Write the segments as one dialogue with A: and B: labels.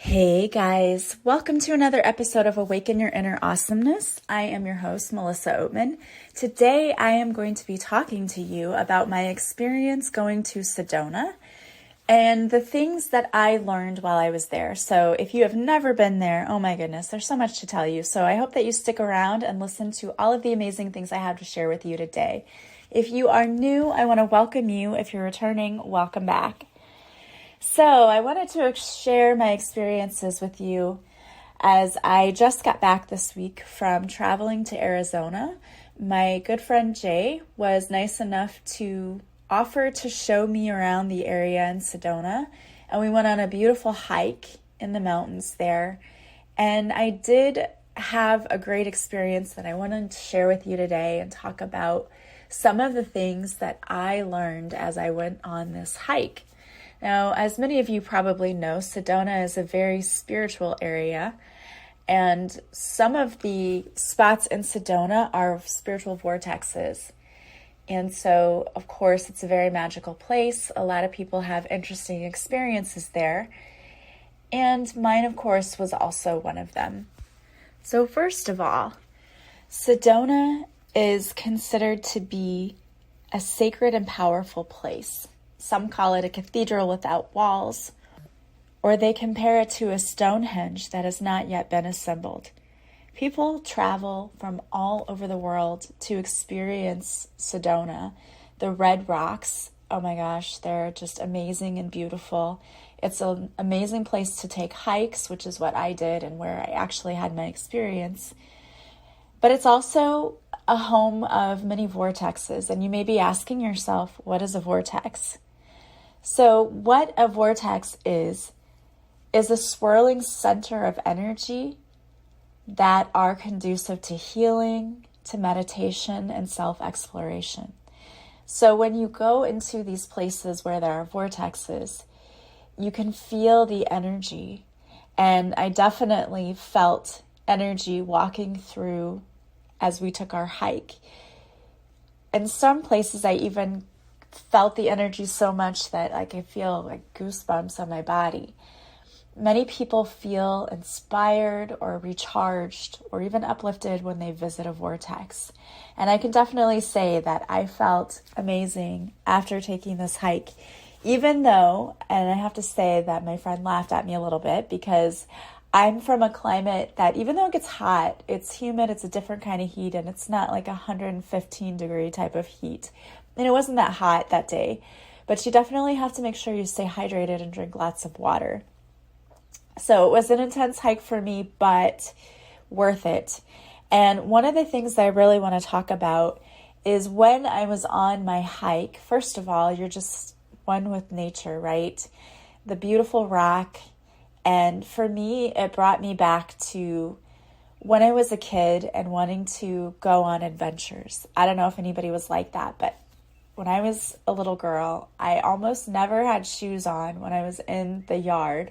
A: Hey guys, welcome to another episode of Awaken Your Inner Awesomeness. I am your host, Melissa Oatman. Today I am going to be talking to you about my experience going to Sedona and the things that I learned while I was there. So if you have never been there, oh my goodness, there's so much to tell you. So I hope that you stick around and listen to all of the amazing things I have to share with you today. If you are new, I want to welcome you. If you're returning, welcome back. So I wanted to share my experiences with you as I just got back this week from traveling to Arizona. My good friend Jay was nice enough to offer to show me around the area in Sedona, and we went on a beautiful hike in the mountains there. And I did have a great experience that I wanted to share with you today and talk about some of the things that I learned as I went on this hike. Now, as many of you probably know, Sedona is a very spiritual area, and some of the spots in Sedona are spiritual vortexes. And so, of course, it's a very magical place. A lot of people have interesting experiences there, and mine, of course, was also one of them. So first of all, Sedona is considered to be a sacred and powerful place. Some call it a cathedral without walls, or they compare it to a Stonehenge that has not yet been assembled. People travel from all over the world to experience Sedona. The red rocks, oh my gosh, they're just amazing and beautiful. It's an amazing place to take hikes, which is what I did and where I actually had my experience. But it's also a home of many vortexes, and you may be asking yourself, what is a vortex? So what a vortex is a swirling center of energy that are conducive to healing, to meditation, and self-exploration. So when you go into these places where there are vortexes, you can feel the energy. And I definitely felt energy walking through as we took our hike. In some places, I even felt the energy so much that I could feel like goosebumps on my body. Many people feel inspired or recharged or even uplifted when they visit a vortex. And I can definitely say that I felt amazing after taking this hike, even though, and I have to say that my friend laughed at me a little bit because I'm from a climate that even though it gets hot, it's humid, it's a different kind of heat, and it's not like 115 degree type of heat. And it wasn't that hot that day, but you definitely have to make sure you stay hydrated and drink lots of water. So it was an intense hike for me, but worth it. And one of the things that I really want to talk about is when I was on my hike, first of all, you're just one with nature, right? The beautiful rock. And for me, it brought me back to when I was a kid and wanting to go on adventures. I don't know if anybody was like that, but when I was a little girl, I almost never had shoes on when I was in the yard.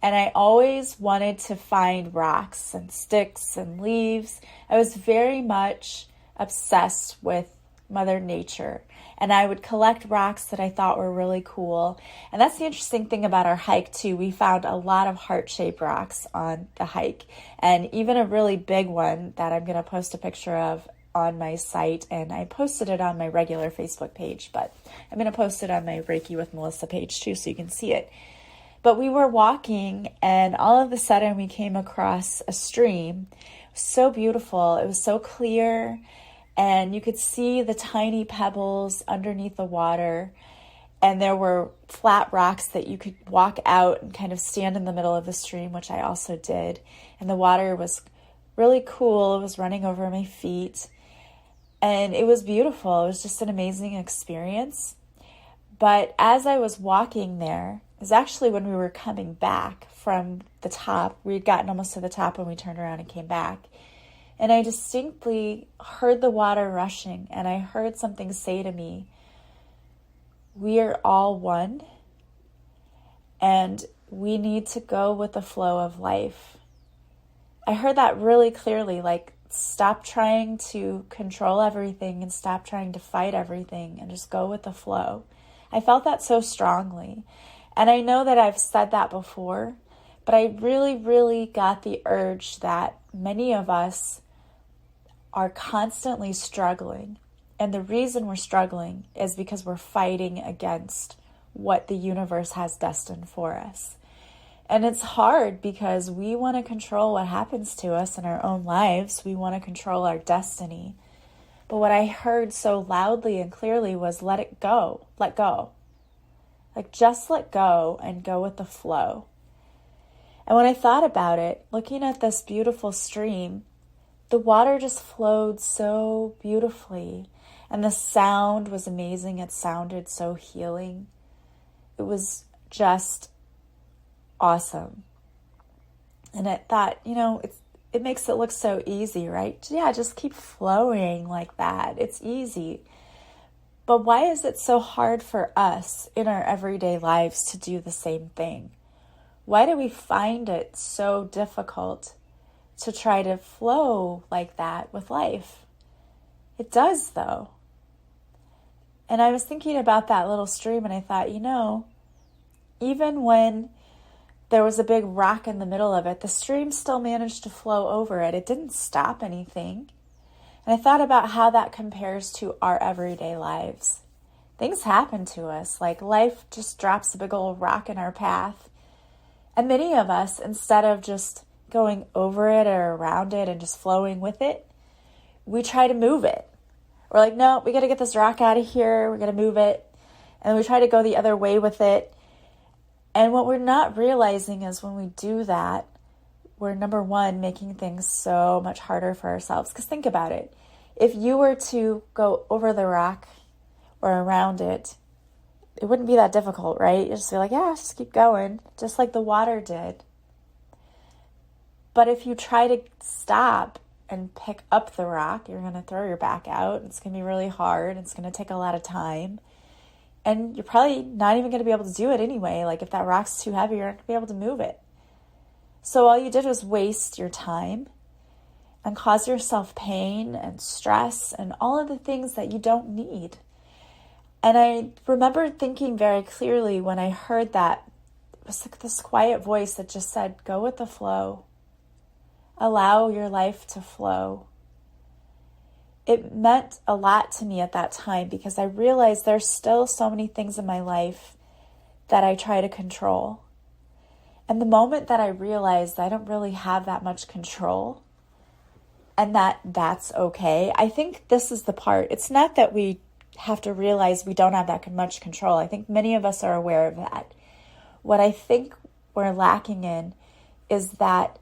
A: And I always wanted to find rocks and sticks and leaves. I was very much obsessed with Mother Nature. And I would collect rocks that I thought were really cool. And that's the interesting thing about our hike too. We found a lot of heart-shaped rocks on the hike. And even a really big one that I'm going to post a picture of on my site, and I posted it on my regular Facebook page, but I'm going to post it on my Reiki with Melissa page too, so you can see it. But we were walking, and all of a sudden we came across a stream. So beautiful. It was so clear, and you could see the tiny pebbles underneath the water, and there were flat rocks that you could walk out and kind of stand in the middle of the stream, which I also did. And the water was really cool. It was running over my feet. And it was beautiful. It was just an amazing experience. But as I was walking there, it was actually when we were coming back from the top. We had gotten almost to the top when we turned around and came back. And I distinctly heard the water rushing, and I heard something say to me, we are all one, and we need to go with the flow of life. I heard that really clearly, like, stop trying to control everything and stop trying to fight everything and just go with the flow. I felt that so strongly. And I know that I've said that before, But I really, really got the urge that many of us are constantly struggling. And the reason we're struggling is because we're fighting against what the universe has destined for us. And it's hard because we want to control what happens to us in our own lives. We want to control our destiny. But what I heard so loudly and clearly was let it go, let go. Like just let go and go with the flow. And when I thought about it, looking at this beautiful stream, the water just flowed so beautifully. And the sound was amazing. It sounded so healing. It was just awesome. And I thought, it makes it look so easy, right? Yeah, just keep flowing like that. It's easy. But why is it so hard for us in our everyday lives to do the same thing? Why do we find it so difficult to try to flow like that with life? It does, though. And I was thinking about that little stream and I thought, even when there was a big rock in the middle of it, the stream still managed to flow over it. It didn't stop anything. And I thought about how that compares to our everyday lives. Things happen to us, like life just drops a big old rock in our path. And many of us, instead of just going over it or around it and just flowing with it, we try to move it. We're like, no, we got to get this rock out of here. We're going to move it. And we try to go the other way with it. And what we're not realizing is when we do that, we're, number one, making things so much harder for ourselves. Because think about it. If you were to go over the rock or around it, it wouldn't be that difficult, right? You just be like, yeah, just keep going, just like the water did. But if you try to stop and pick up the rock, you're going to throw your back out. It's going to be really hard. It's going to take a lot of time. And you're probably not even going to be able to do it anyway. Like if that rock's too heavy, you're not going to be able to move it. So all you did was waste your time and cause yourself pain and stress and all of the things that you don't need. And I remember thinking very clearly when I heard that, it was like this quiet voice that just said, go with the flow. Allow your life to flow. It meant a lot to me at that time because I realized there's still so many things in my life that I try to control. And the moment that I realized I don't really have that much control and that's okay, I think this is the part. It's not that we have to realize we don't have that much control. I think many of us are aware of that. What I think we're lacking in is that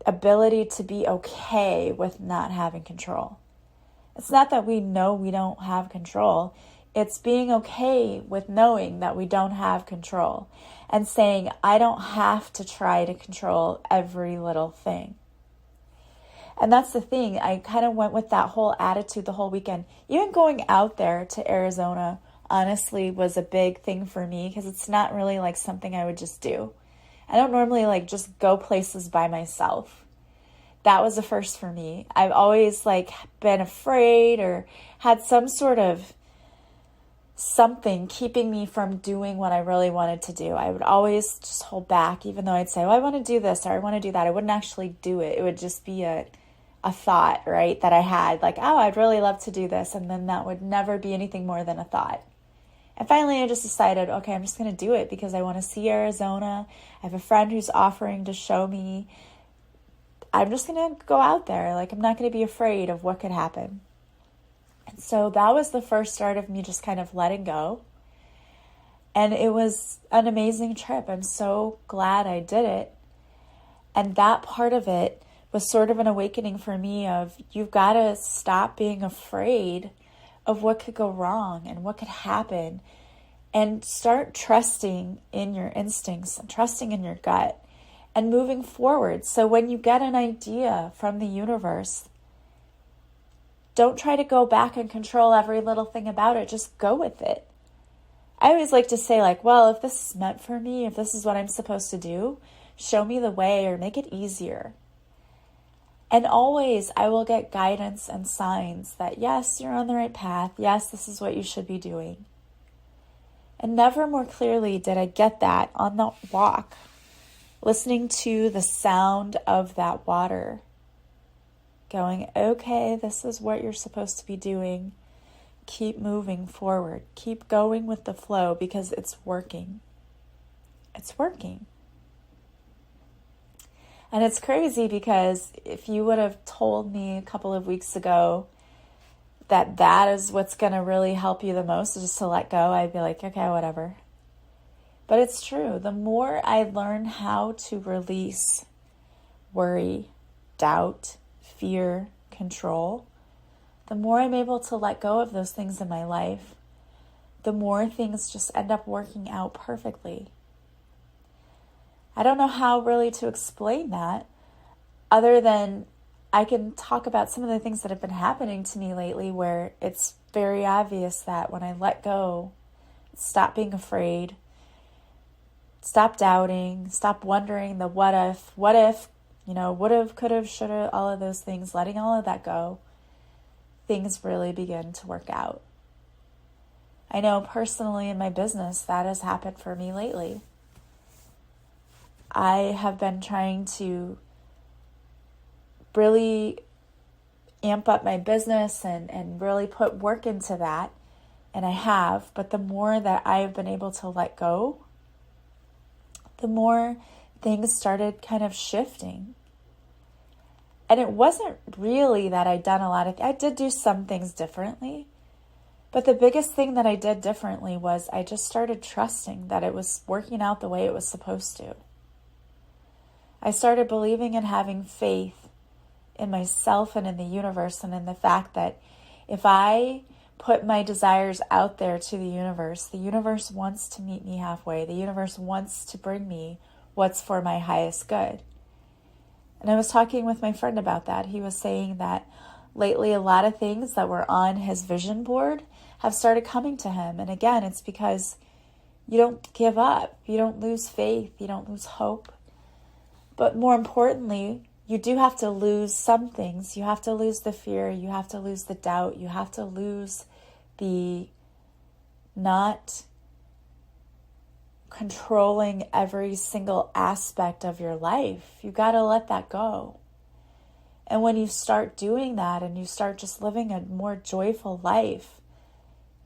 A: ability to be okay with not having control. It's not that we know we don't have control. It's being okay with knowing that we don't have control and saying, I don't have to try to control every little thing. And that's the thing. I kind of went with that whole attitude the whole weekend. Even going out there to Arizona, honestly, was a big thing for me because it's not really like something I would just do. I don't normally like just go places by myself. That was a first for me. I've always like been afraid or had some sort of something keeping me from doing what I really wanted to do. I would always just hold back, even though I'd say, oh, I want to do this or I want to do that. I wouldn't actually do it. It would just be a thought, right, that I had like, oh, I'd really love to do this. And then that would never be anything more than a thought. And finally, I just decided, okay, I'm just going to do it because I want to see Arizona. I have a friend who's offering to show me. I'm just going to go out there. Like, I'm not going to be afraid of what could happen. And so that was the first start of me just kind of letting go. And it was an amazing trip. I'm so glad I did it. And that part of it was sort of an awakening for me of you've got to stop being afraid of what could go wrong and what could happen and start trusting in your instincts and trusting in your gut and moving forward. So when you get an idea from the universe, don't try to go back and control every little thing about it. Just go with it. I always like to say like, well, if this is meant for me, if this is what I'm supposed to do, show me the way or make it easier. And always I will get guidance and signs that yes, you're on the right path. Yes, this is what you should be doing. And never more clearly did I get that on the walk. listening to the sound of that water, going, okay, this is what you're supposed to be doing. Keep moving forward. Keep going with the flow because it's working. It's working. And it's crazy because if you would have told me a couple of weeks ago that that is what's going to really help you the most, just to let go, I'd be like, okay, whatever. But it's true. The more I learn how to release worry, doubt, fear, control, the more I'm able to let go of those things in my life, the more things just end up working out perfectly. I don't know how really to explain that other than I can talk about some of the things that have been happening to me lately where it's very obvious that when I let go, stop being afraid, stop doubting, stop wondering the what if, would have, could have, should have, all of those things, letting all of that go, things really begin to work out. I know personally in my business that has happened for me lately. I have been trying to really amp up my business and really put work into that, and I have, but the more that I have been able to let go, the more things started kind of shifting. And it wasn't really that I'd done a lot of, I did do some things differently, but the biggest thing that I did differently was I just started trusting that it was working out the way it was supposed to. I started believing and having faith in myself and in the universe and in the fact that if I put my desires out there to the universe wants to meet me halfway. The universe wants to bring me what's for my highest good. And I was talking with my friend about that. He was saying that lately a lot of things that were on his vision board have started coming to him. And again, it's because you don't give up. You don't lose faith. You don't lose hope. But more importantly, you do have to lose some things. You have to lose the fear. You have to lose the doubt. You have to lose the not controlling every single aspect of your life. You got to let that go. And when you start doing that and you start just living a more joyful life,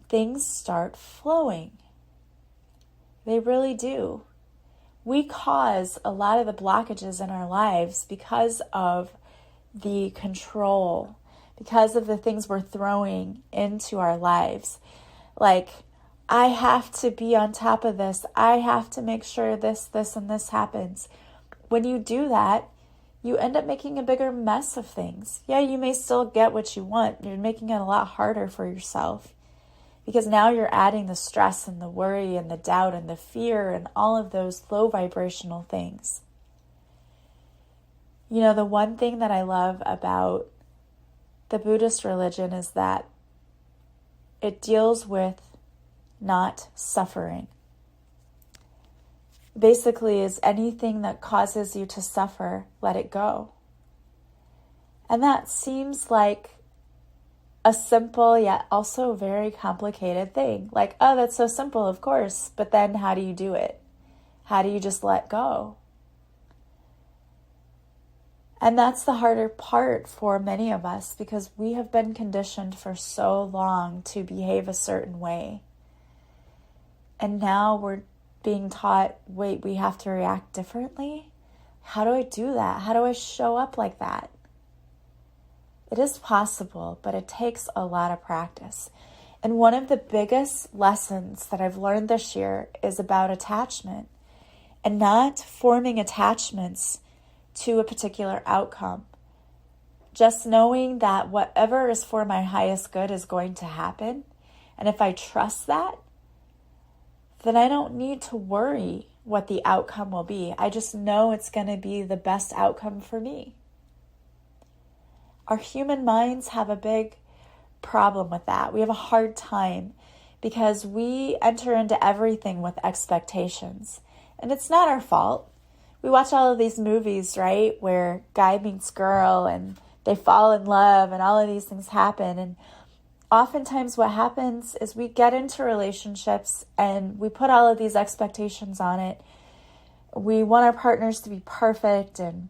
A: things start flowing. They really do. We cause a lot of the blockages in our lives because of the control, because of the things we're throwing into our lives. Like, I have to be on top of this. I have to make sure this, and this happens. When you do that, you end up making a bigger mess of things. Yeah, you may still get what you want. You're making it a lot harder for yourself. Because now you're adding the stress and the worry and the doubt and the fear and all of those low vibrational things. You know, the one thing that I love about the Buddhist religion is that it deals with not suffering. Basically, is anything that causes you to suffer, let it go. And that seems like a simple yet also very complicated thing. Like, oh, that's so simple, of course. But then how do you do it? How do you just let go? And that's the harder part for many of us because we have been conditioned for so long to behave a certain way. And now we're being taught, wait, we have to react differently? How do I do that? How do I show up like that? It is possible, but it takes a lot of practice. And one of the biggest lessons that I've learned this year is about attachment and not forming attachments to a particular outcome. Just knowing that whatever is for my highest good is going to happen. And if I trust that, then I don't need to worry what the outcome will be. I just know it's going to be the best outcome for me. Our human minds have a big problem with that. We have a hard time because we enter into everything with expectations. And it's not our fault. We watch all of these movies, right, where guy meets girl and they fall in love and all of these things happen. And oftentimes what happens is we get into relationships and we put all of these expectations on it We want our partners to be perfect, and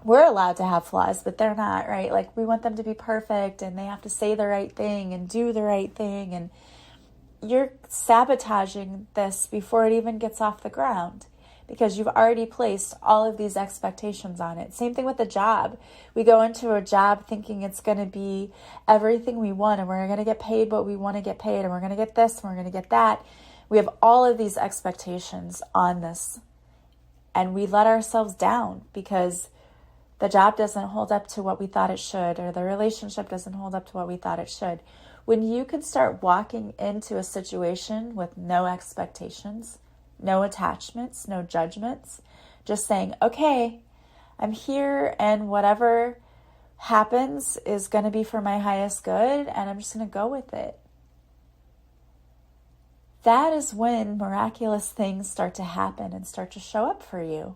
A: we're allowed to have flaws, but they're not, right? Like, we want them to be perfect and they have to say the right thing and do the right thing. And you're sabotaging this before it even gets off the ground because you've already placed all of these expectations on it. Same thing with the job. We go into a job thinking it's going to be everything we want, and we're going to get paid what we want to get paid, and we're going to get this and we're going to get that. We have all of these expectations on this, and we let ourselves down because the job doesn't hold up to what we thought it should, or the relationship doesn't hold up to what we thought it should. When you can start walking into a situation with no expectations, no attachments, no judgments, just saying, okay, I'm here and whatever happens is going to be for my highest good, and I'm just going to go with it. That is when miraculous things start to happen and start to show up for you.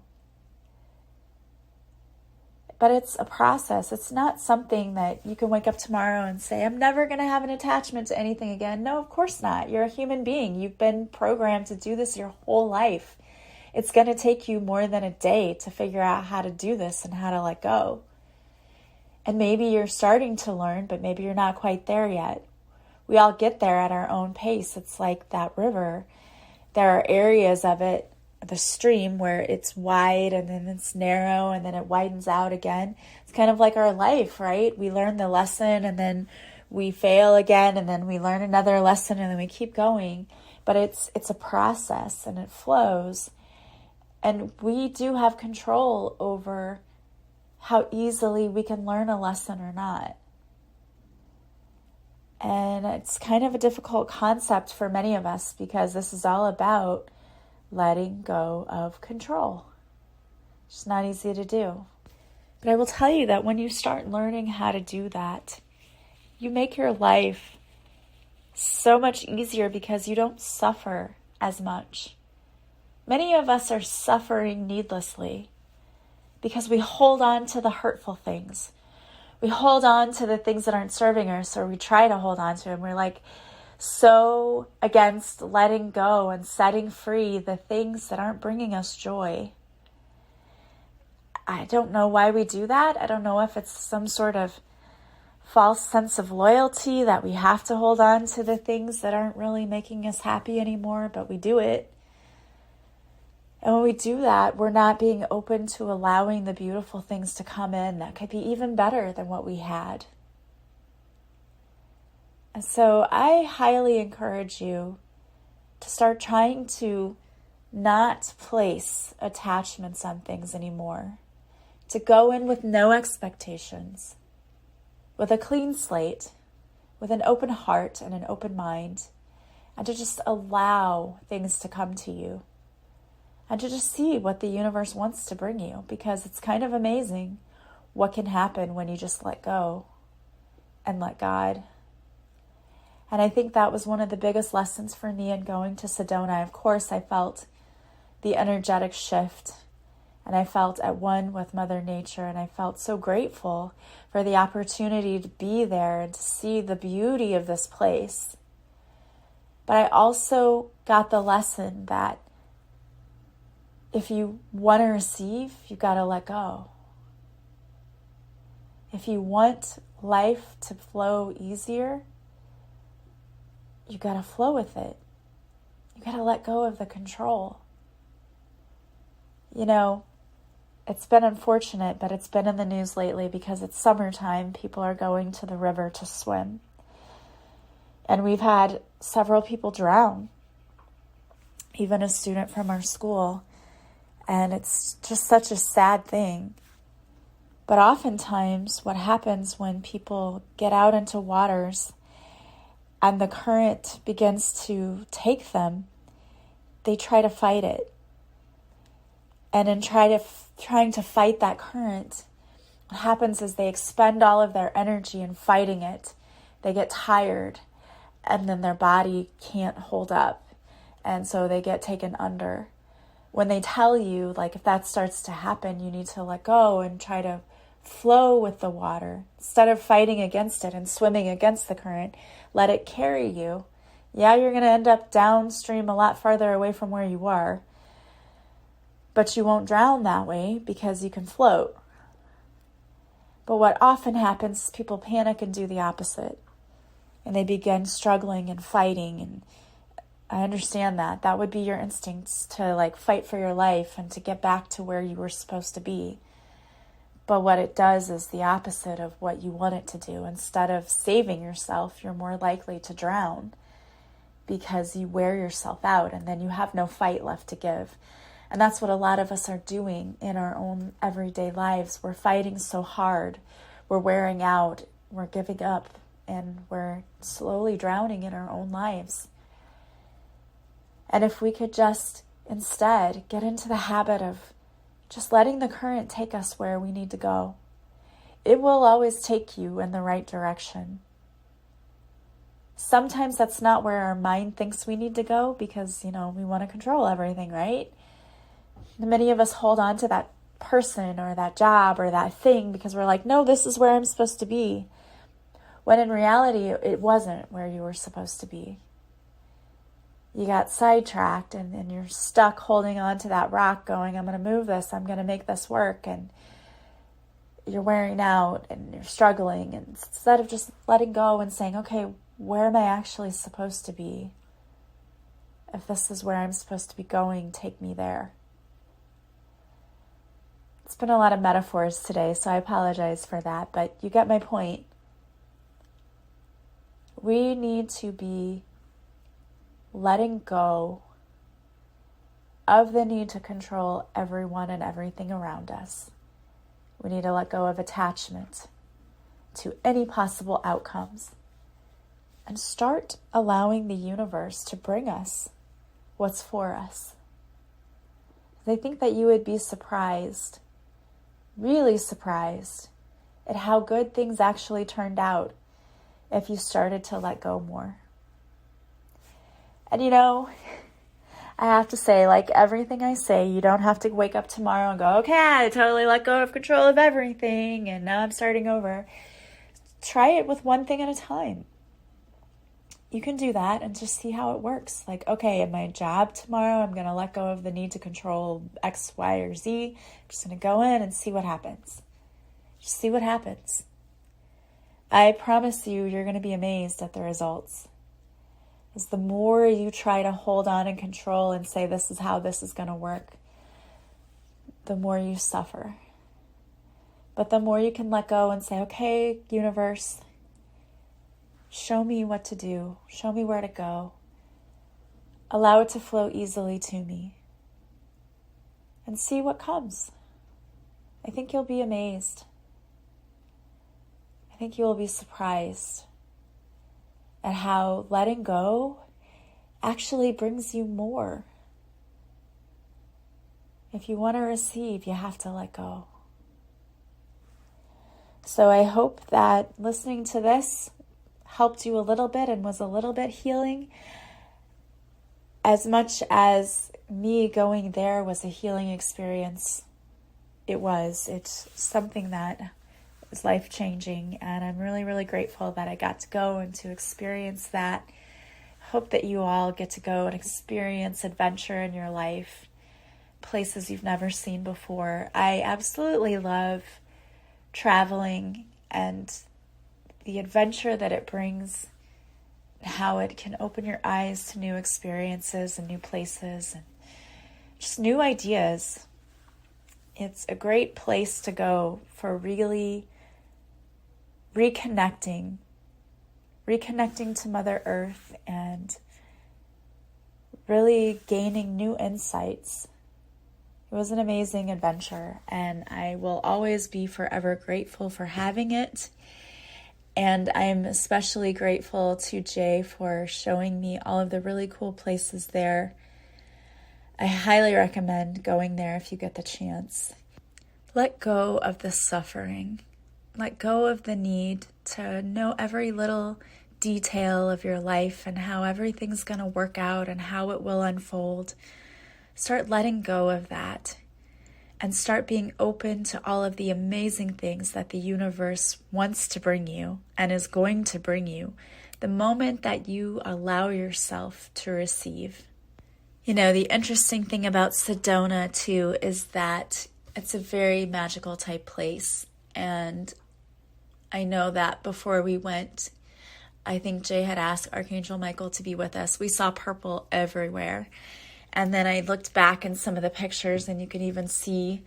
A: But it's a process. It's not something that you can wake up tomorrow and say, I'm never going to have an attachment to anything again. No, of course not. You're a human being. You've been programmed to do this your whole life. It's going to take you more than a day to figure out how to do this and how to let go. And maybe you're starting to learn, but maybe you're not quite there yet. We all get there at our own pace. It's like that river. There are areas of it, the stream, where it's wide and then it's narrow and then it widens out again. It's kind of like our life, right? We learn the lesson and then we fail again, and then we learn another lesson, and then we keep going. But it's a process, and it flows. And we do have control over how easily we can learn a lesson or not. And it's kind of a difficult concept for many of us because this is all about letting go of control. It's not easy to do. But I will tell you that when you start learning how to do that, you make your life so much easier because you don't suffer as much. Many of us are suffering needlessly because we hold on to the hurtful things. We hold on to the things that aren't serving us, or we try to hold on to them. We're like so against letting go and setting free the things that aren't bringing us joy. I don't know why we do that. I don't know if it's some sort of false sense of loyalty that we have to hold on to the things that aren't really making us happy anymore, but we do it. And when we do that, we're not being open to allowing the beautiful things to come in that could be even better than what we had. And so I highly encourage you to start trying to not place attachments on things anymore. To go in with no expectations, with a clean slate, with an open heart and an open mind, and to just allow things to come to you. And to just see what the universe wants to bring you, because it's kind of amazing what can happen when you just let go and let God. And I think that was one of the biggest lessons for me in going to Sedona. Of course, I felt the energetic shift, and I felt at one with Mother Nature, and I felt so grateful for the opportunity to be there and to see the beauty of this place. But I also got the lesson that if you want to receive, you got to let go. If you want life to flow easier, you got to flow with it. You got to let go of the control. You know, it's been unfortunate, but it's been in the news lately because it's summertime. People are going to the river to swim. And we've had several people drown, even a student from our school. And it's just such a sad thing. But oftentimes what happens when people get out into waters and the current begins to take them, they try to fight it. And in trying to fight that current, what happens is they expend all of their energy in fighting it. They get tired, and then their body can't hold up. And so they get taken under. When they tell you, like, if that starts to happen, you need to let go and try to flow with the water. Instead of fighting against it and swimming against the current, let it carry you. Yeah, you're going to end up downstream a lot farther away from where you are. But you won't drown that way because you can float. But what often happens is people panic and do the opposite. And they begin struggling and fighting. And I understand that. That would be your instincts to fight for your life and to get back to where you were supposed to be. But what it does is the opposite of what you want it to do. Instead of saving yourself, you're more likely to drown because you wear yourself out and then you have no fight left to give. And that's what a lot of us are doing in our own everyday lives. We're fighting so hard. We're wearing out. We're giving up. And we're slowly drowning in our own lives. And if we could just instead get into the habit of just letting the current take us where we need to go, it will always take you in the right direction. Sometimes that's not where our mind thinks we need to go because, we want to control everything, right? Many of us hold on to that person or that job or that thing because we're like, no, this is where I'm supposed to be. When in reality, it wasn't where you were supposed to be. You got sidetracked and you're stuck holding on to that rock going, I'm going to move this, I'm going to make this work. And you're wearing out and you're struggling. And instead of just letting go and saying, okay, where am I actually supposed to be? If this is where I'm supposed to be going, take me there. It's been a lot of metaphors today, so I apologize for that, but you get my point. We need to be letting go of the need to control everyone and everything around us. We need to let go of attachment to any possible outcomes and start allowing the universe to bring us what's for us. I think that you would be surprised, really surprised, at how good things actually turned out if you started to let go more. And I have to say, like everything I say, you don't have to wake up tomorrow and go, okay, I totally let go of control of everything and now I'm starting over. Try it with one thing at a time. You can do that and just see how it works. Like, okay, in my job tomorrow, I'm going to let go of the need to control X, Y, or Z. I'm just going to go in and see what happens. Just see what happens. I promise you, you're going to be amazed at the results. Because the more you try to hold on and control and say, this is how this is going to work, the more you suffer. But the more you can let go and say, okay, universe, show me what to do. Show me where to go. Allow it to flow easily to me. And see what comes. I think you'll be amazed. I think you will be surprised at how letting go actually brings you more. If you want to receive, you have to let go. So I hope that listening to this helped you a little bit and was a little bit healing. As much as me going there was a healing experience, it's something that is life-changing, and I'm really, really grateful that I got to go and to experience that. Hope that you all get to go and experience adventure in your life, places you've never seen before. I absolutely love traveling and the adventure that it brings, how it can open your eyes to new experiences and new places and just new ideas. It's a great place to go for really reconnecting to Mother Earth and really gaining new insights. It was an amazing adventure, and I will always be forever grateful for having it. And I'm especially grateful to Jay for showing me all of the really cool places there. I highly recommend going there if you get the chance. Let go of the suffering. Let go of the need to know every little detail of your life and how everything's going to work out and how it will unfold. Start letting go of that and start being open to all of the amazing things that the universe wants to bring you and is going to bring you the moment that you allow yourself to receive. The interesting thing about Sedona too is that it's a very magical type place. And I know that before we went, I think Jay had asked Archangel Michael to be with us. We saw purple everywhere. And then I looked back in some of the pictures and you can even see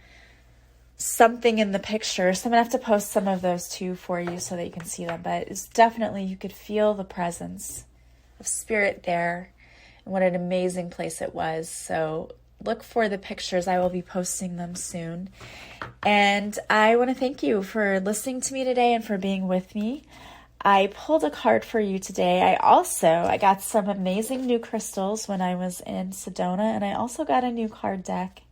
A: something in the picture. So I'm going to have to post some of those too for you so that you can see them. But it's definitely, you could feel the presence of spirit there. And what an amazing place it was. So look for the pictures. I will be posting them soon. And I want to thank you for listening to me today and for being with me. I pulled a card for you today. I got some amazing new crystals when I was in Sedona, and I also got a new card deck.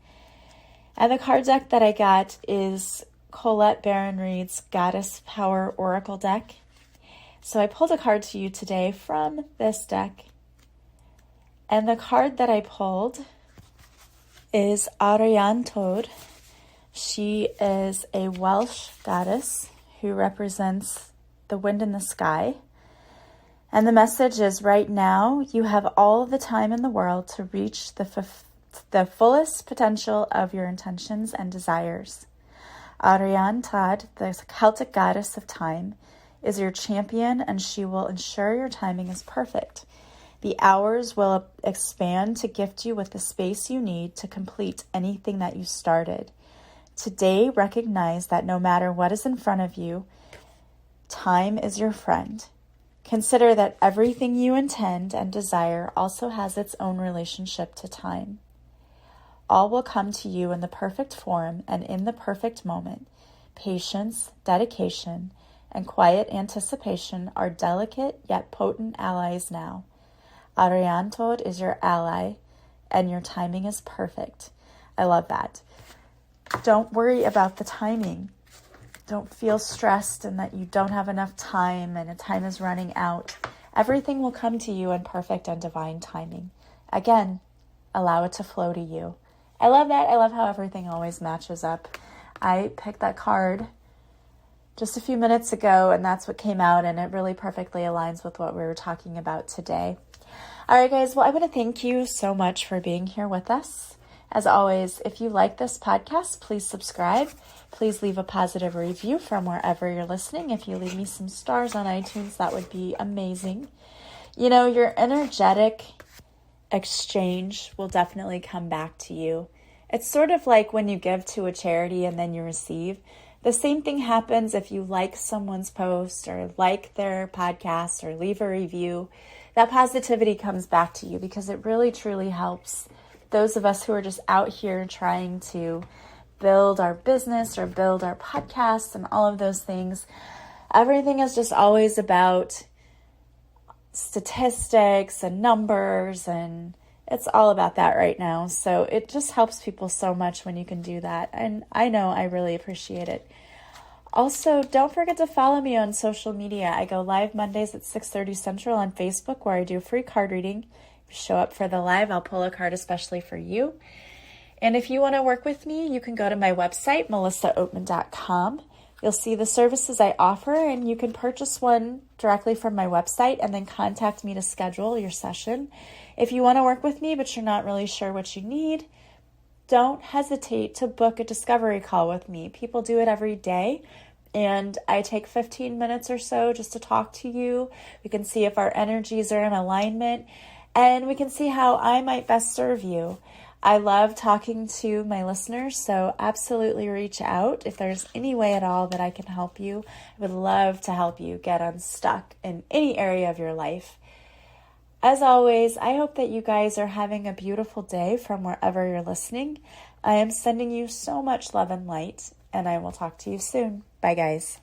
A: And the card deck that I got is Colette Baron Reed's Goddess Power Oracle deck. So I pulled a card to you today from this deck. And the card that I pulled is Arian Tod. She is a Welsh goddess who represents the wind in the sky. And the message is, right now, you have all the time in the world to reach the fullest potential of your intentions and desires. Arian Tod, the Celtic goddess of time, is your champion, and she will ensure your timing is perfect. The hours will expand to gift you with the space you need to complete anything that you started. Today, recognize that no matter what is in front of you, time is your friend. Consider that everything you intend and desire also has its own relationship to time. All will come to you in the perfect form and in the perfect moment. Patience, dedication, and quiet anticipation are delicate yet potent allies now. Arian Tod is your ally, and your timing is perfect. I love that. Don't worry about the timing. Don't feel stressed and that you don't have enough time and time is running out. Everything will come to you in perfect and divine timing. Again, allow it to flow to you. I love that. I love how everything always matches up. I picked that card just a few minutes ago, and that's what came out, and it really perfectly aligns with what we were talking about today. All right, guys. Well, I want to thank you so much for being here with us. As always, if you like this podcast, please subscribe. Please leave a positive review from wherever you're listening. If you leave me some stars on iTunes, that would be amazing. Your energetic exchange will definitely come back to you. It's sort of like when you give to a charity and then you receive. The same thing happens if you like someone's post or like their podcast or leave a review. That positivity comes back to you because it really, truly helps those of us who are just out here trying to build our business or build our podcasts and all of those things. Everything is just always about statistics and numbers, and it's all about that right now. So it just helps people so much when you can do that. And I know I really appreciate it. Also, don't forget to follow me on social media. I go live Mondays at 6:30 Central on Facebook, where I do a free card reading. If you show up for the live, I'll pull a card especially for you. And if you want to work with me, you can go to my website, melissaoatman.com. You'll see the services I offer, and you can purchase one directly from my website and then contact me to schedule your session. If you want to work with me, but you're not really sure what you need, don't hesitate to book a discovery call with me. People do it every day, and I take 15 minutes or so just to talk to you. We can see if our energies are in alignment, and we can see how I might best serve you. I love talking to my listeners, so absolutely reach out. If there's any way at all that I can help you, I would love to help you get unstuck in any area of your life. As always, I hope that you guys are having a beautiful day from wherever you're listening. I am sending you so much love and light, and I will talk to you soon. Bye, guys.